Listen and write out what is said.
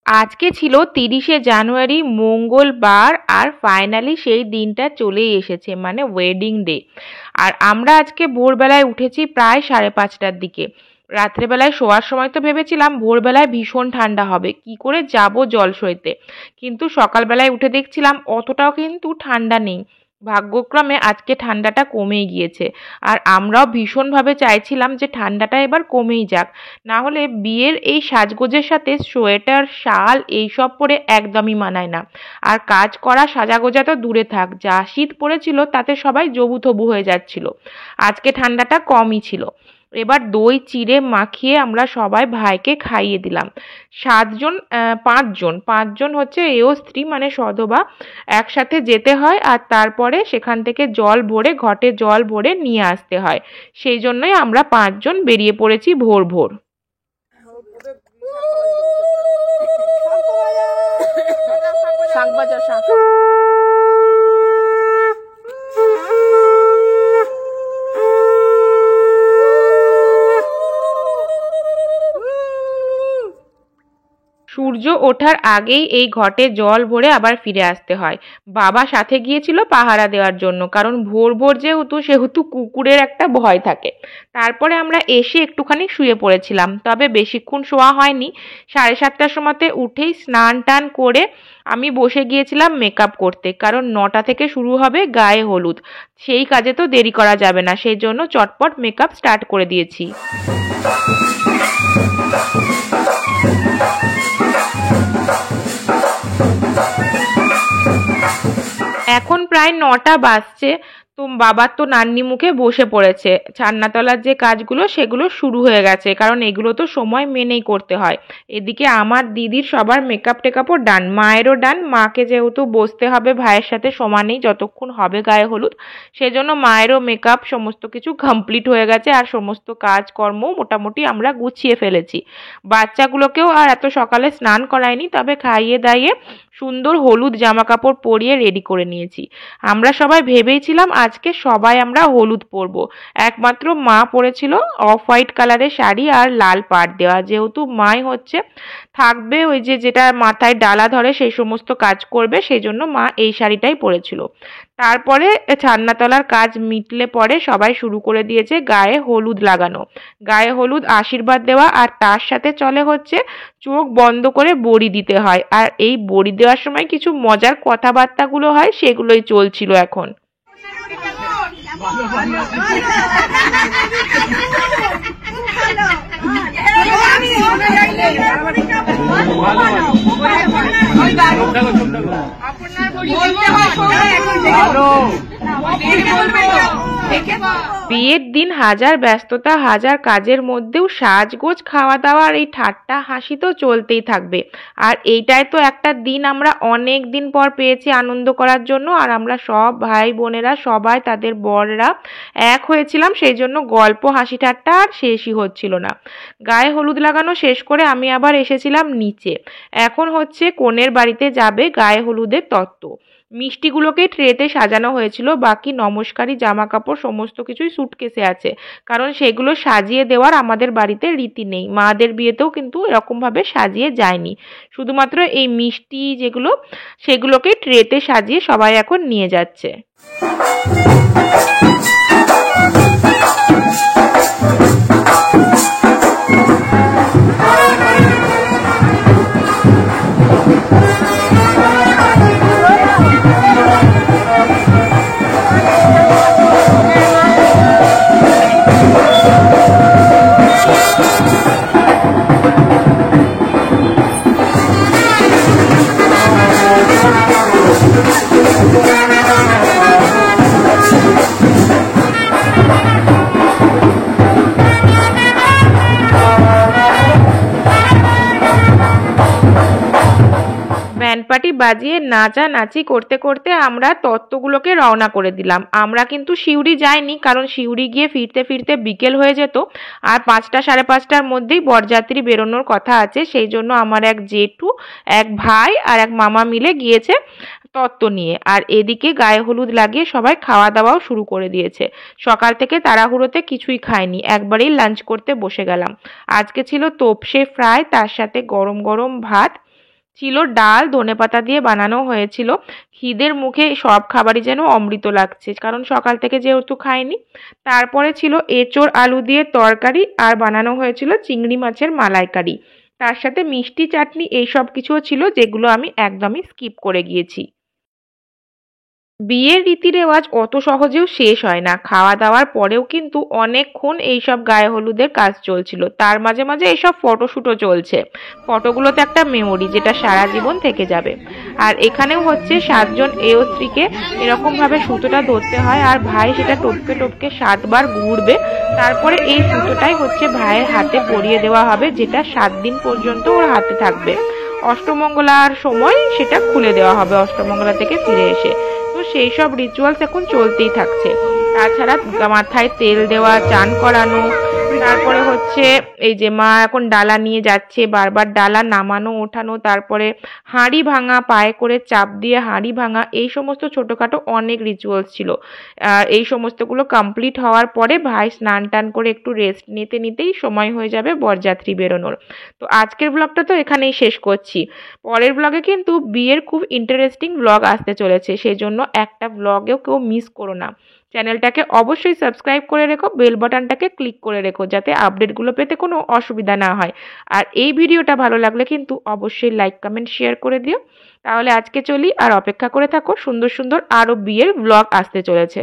আজকে ছিল ৩০শে জানুয়ারি মঙ্গলবার, আর ফাইনালি সেই দিনটা চলেই এসেছে, মানে ওয়েডিং ডে। আর আমরা আজকে ভোরবেলায় উঠেছি প্রায় 5:30টার দিকে। রাত্রেবেলায় শোয়ার সময় তো ভেবেছিলাম ভোরবেলায় ভীষণ ঠান্ডা হবে, কি করে যাব জল সইতে। কিন্তু সকালবেলায় উঠে দেখছিলাম অতটাও কিন্তু ঠান্ডা নেই। ভাগ্যক্রমে আজকে ঠান্ডাটা কমেই গিয়েছে। আর আমরাও ভীষণভাবে চাইছিলাম যে ঠান্ডাটা এবার কমেই যাক, না হলে বিয়ের এই সাজগোজের সাথে সোয়েটার শাল এইসব পরে একদমই মানায় না। আর কাজ করা সাজাগোজা তো দূরে থাক, যা শীত পড়েছিল তাতে সবাই জবুথবু হয়ে যাচ্ছিল। আজকে ঠান্ডাটা কমই ছিল। এবার দই চিড়ে মাখিয়ে আমরা সবাই ভাইকে খাইয়ে দিলাম। 7 জন, 5জন হচ্ছে এও স্ত্রী, মানে সধবা। একসাথে যেতে হয় আর তারপরে সেখান থেকে জল ভরে, ঘটে জল ভরে নিয়ে আসতে হয়। সেই জন্যই আমরা 5জন বেরিয়ে পড়েছি ভোর ভোর। শাঁখ বাজাও, শাঁখ। সূর্য ওঠার আগেই এই ঘটে জল ভরে আবার ফিরে আসতে হয়। বাবা সাথে গিয়েছিল পাহারা দেওয়ার জন্য, কারণ ভোর ভোর সেহেতু কুকুরের একটা ভয় থাকে। তারপরে আমরা এসে একটুখানি শুয়ে পড়েছিলাম, তবে বেশিক্ষণ শোয়া হয়নি। 7:30টার সময়তে উঠেই স্নান টান করে আমি বসে গিয়েছিলাম মেকআপ করতে, কারণ 9টা থেকে শুরু হবে গায়ে হলুদ। সেই কাজে তো দেরি করা যাবে না, সেই জন্য চটপট মেকআপ স্টার্ট করে দিয়েছি। এখন প্রায় 9টা বাজছে। তো বাবার তো নান্নি মুখে বসে পড়েছে। ছান্নাতলার যে কাজগুলো সেগুলো শুরু হয়ে গেছে, কারণ এগুলো তো সময় মেনেই করতে হয়। এদিকে আমার দিদির সবার মেকআপ টেকআপও ডান, মায়েরও ডান। মাকে যেহেতু বসতে হবে ভাইয়ের সাথে সমানেই যতক্ষণ হবে গায়ে হলুদ, সেজন্য মায়েরও মেকআপ সমস্ত কিছু কমপ্লিট হয়ে গেছে। আর সমস্ত কাজকর্ম মোটামুটি আমরা গুছিয়ে ফেলেছি। বাচ্চাগুলোকেও আর এত সকালে স্নান করাইনি, তবে খাইয়ে দাইয়ে সুন্দর হলুদ জামা কাপড় পরিয়ে রেডি করে নিয়েছি। আমরা সবাই ভেবেছিলাম আজকে সবাই আমরা হলুদ পরবো। একমাত্র মা পরেছিল অফ হোয়াইট কালারের শাড়ি আর লাল পাড় দেওয়া, যেহেতু মাই হচ্ছে থাকবে ওই যেটা মাথায় ডালা ধরে সেই সমস্ত কাজ করবে, সেই জন্য মা এই শাড়িটাই পরেছিল। তারপরে ছান্নাতলার কাজ মিটলে পরে সবাই শুরু করে দিয়েছে গায়ে হলুদ লাগানো, গায়ে হলুদ আশীর্বাদ দেওয়া। আর তার সাথে চলে হচ্ছে চোখ বন্ধ করে বড়ি দিতে হয়। আর এই বড়ি দেওয়ার সময় কিছু মজার কথাবার্তাগুলো হয়, সেগুলোই চলছিল এখন। বিয়ের দিন হাজার ব্যস্ততা, হাজার কাজের মধ্যেও সাজগোজ, খাওয়া দাওয়ার এই ঠাট্টা হাসি তো চলতেই থাকবে। আর এইটাই তো একটা দিন আমরা অনেক দিন পর পেয়েছি আনন্দ করার জন্য। আর আমরা সব ভাই বোনেরা সবাই তাদের বররা এক হয়েছিলাম, সেই জন্য গল্প হাসি ঠাট্টা আর শেষই হচ্ছিল না। গায়ে হলুদ লাগানো শেষ করে আমি আবার এসেছিলাম নিচে। এখন হচ্ছে কনের বাড়িতে যাবে গায়ে হলুদের তত্ত্ব। মিষ্টিগুলোকে ট্রেতে সাজানো হয়েছিল, বাকি নমস্কারি জামা কাপড় সমস্ত কিছুই সুটকেসে আছে, কারণ সেগুলো সাজিয়ে দেওয়ার আমাদের বাড়িতে রীতি নেই। মাদের বিয়েতেও কিন্তু এরকমভাবে সাজিয়ে যায়নি, শুধুমাত্র এই মিষ্টি যেগুলো সেগুলোকে ট্রেতে সাজিয়ে সবাই এখন নিয়ে যাচ্ছে। ব্যান্ডপাটি বাজিয়ে নাচানাচি করতে করতে আমরা তত্ত্বগুলোকে রওনা করে দিলাম। আমরা কিন্তু সিউড়ি যাইনি, কারণ সিউড়ি গিয়ে ফিরতে ফিরতে বিকেল হয়ে যেত। আর 5টা 5:30টার মধ্যেই বরযাত্রী বেরোনোর কথা আছে, সেই জন্য আমার এক জেঠু, এক ভাই আর এক মামা মিলে গিয়েছে তত্ত্ব নিয়ে। আর এদিকে গায়ে হলুদ লাগিয়ে সবাই খাওয়া দাওয়াও শুরু করে দিয়েছে। সকাল থেকে তাড়াহুড়োতে কিছুই খাইনি, একবারেই লাঞ্চ করতে বসে গেলাম। আজকে ছিল তোপসে ফ্রাই, তার সাথে গরম গরম ভাত, ছিল ডাল, ধনেপাতা দিয়ে বানানো হয়েছিল। খিদের মুখে সব খাবারই যেন অমৃত লাগছে, কারণ সকাল থেকে যেহেতু খাইনি। তারপরে ছিল এঁচোড় আলু দিয়ে তরকারি, আর বানানো হয়েছিল চিংড়ি মাছের মালাইকারি। তার সাথে মিষ্টি, চাটনি, এই সব কিছুও ছিল, যেগুলো আমি একদমই স্কিপ করে গিয়েছি। বিয়ের রীতি রেওয়াজ অত সহজেও শেষ হয় না। খাওয়া দাওয়ার পরেও কিন্তু অনেকক্ষণ এইসব গায়ে হলুদের কাজ চলছিল। তার মাঝে মাঝে এইসব ফটোশ্যুটও চলছে। ফটোগুলোতে একটা মেমোরি, যেটা সারা জীবন থেকে যাবে। আর এখানেও হচ্ছে 7 জন এও স্ত্রীকে এরকম ভাবে সুতোটা ধরতে হয়, আর ভাই সেটা টপকে টপকে 7 বার ঘুরবে। তারপরে এই সুতোটাই হচ্ছে ভাইয়ের হাতে পরিয়ে দেওয়া হবে, যেটা 7 দিন পর্যন্ত ওর হাতে থাকবে। অষ্টমঙ্গলার সময় সেটা খুলে দেওয়া হবে, অষ্টমঙ্গলা থেকে ফিরে এসে। তো সেই সব রিচুয়ালস এখন চলতেই থাকছে। তাছাড়া মাথায় তেল দেওয়া, চান করানো, তারপরে হচ্ছে এই যে মা এখন ডালা নিয়ে যাচ্ছে, বারবার ডালা নামানো ওঠানো, তারপরে হাঁড়ি ভাঙা, পায়ে করে চাপ দিয়ে হাঁড়ি ভাঙা, এই সমস্ত ছোটোখাটো অনেক রিচুয়ালস ছিল। এই সমস্তগুলো কমপ্লিট হওয়ার পরে ভাই স্নান টান করে একটু রেস্ট নিতে নিতেই সময় হয়ে যাবে বরযাত্রী বেরোনোর। তো আজকের ব্লগটা তো এখানেই শেষ করছি। পরের ব্লগে কিন্তু বিয়ের খুব ইন্টারেস্টিং ব্লগ আসতে চলেছে, সেই জন্য একটা ব্লগেও কেউ মিস করো না। চ্যানেলটাকে অবশ্যই সাবস্ক্রাইব করে রেখো, বেল বাটনটাকে ক্লিক করে রেখো, যাতে আপডেটগুলো পেতে কোনো অসুবিধা না হয়। আর এই ভিডিওটা ভালো লাগলে কিন্তু অবশ্যই লাইক, কমেন্ট, শেয়ার করে দিও। তাহলে আজকে চলি, আর অপেক্ষা করে থাকো, সুন্দর সুন্দর আরও বিয়ের ব্লগ আসতে চলেছে।